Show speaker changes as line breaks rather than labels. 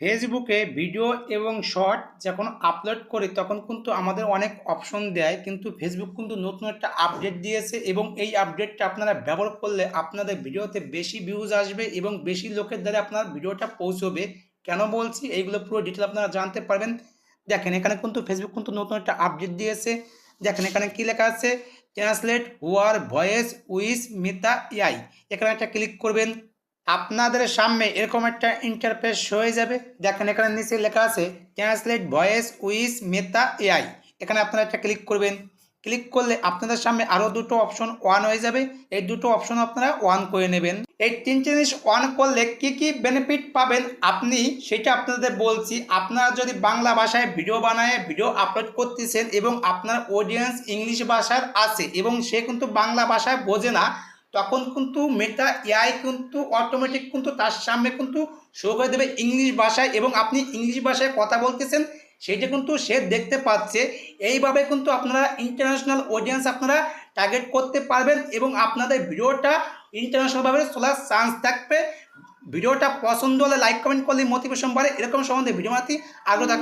ফেসবুকে ভিডিও এবং শর্ট যখন আপলোড করি তখন কিন্তু আমাদের অনেক অপশন দেয়, কিন্তু ফেসবুক কিন্তু নতুন একটা আপডেট দিয়েছে এবং এই আপডেটটা আপনারা ব্যবহার করলে আপনাদের ভিডিওতে বেশি ভিউজ আসবে এবং বেশি লোকের দ্বারা আপনার ভিডিওটা পৌঁছবে। কেন বলছি এইগুলো পুরো ডিটেল আপনারা জানতে পারবেন। দেখেন এখানে কিন্তু ফেসবুক কিন্তু নতুন একটা আপডেট দিয়েছে। দেখেন এখানে কি লেখা আছে, translate your voice with Meta AI. এখানে একটা ক্লিক করবেন, আপনাদের সামনে এরকম একটা ইন্টারফেস হয়ে যাবে। দেখেন এখানে নিচে লেখা আছে translate voice with Meta AI. এখানে আপনারা একটা ক্লিক করবেন। ক্লিক করলে আপনাদের সামনে আরও দুটো অপশন অন হয়ে যাবে, এই দুটো অপশন আপনারা অন করে নেবেন। এই তিনটে জিনিস অন করলে কি কি বেনিফিট পাবেন আপনি সেটা আপনাদের বলছি। আপনারা যদি বাংলা ভাষায় ভিডিও বানায় ভিডিও আপলোড করতেছেন এবং আপনার অডিয়েন্স ইংলিশ ভাষার আছে এবং সে কিন্তু বাংলা ভাষায় বোঝে না, তখন কিন্তু মেটা এআই কিন্তু অটোমেটিক কিন্তু তার সামনে কিন্তু শো করে দেবে ইংলিশ ভাষায় এবং আপনি ইংলিশ ভাষায় কথা বলতেছেন সেটা কিন্তু সে দেখতে পাচ্ছে। এইভাবে কিন্তু আপনারা ইন্টারন্যাশনাল অডিয়েন্স আপনারা টার্গেট করতে পারবেন এবং আপনাদের ভিডিওটা ইন্টারন্যাশনালভাবে চলার চান্স থাকবে। ভিডিওটা পছন্দ হলে লাইক কমেন্ট করলে মোটিভেশন বাড়ে, এরকম সম্বন্ধে ভিডিও বানাতে আগ্রহ থাকে।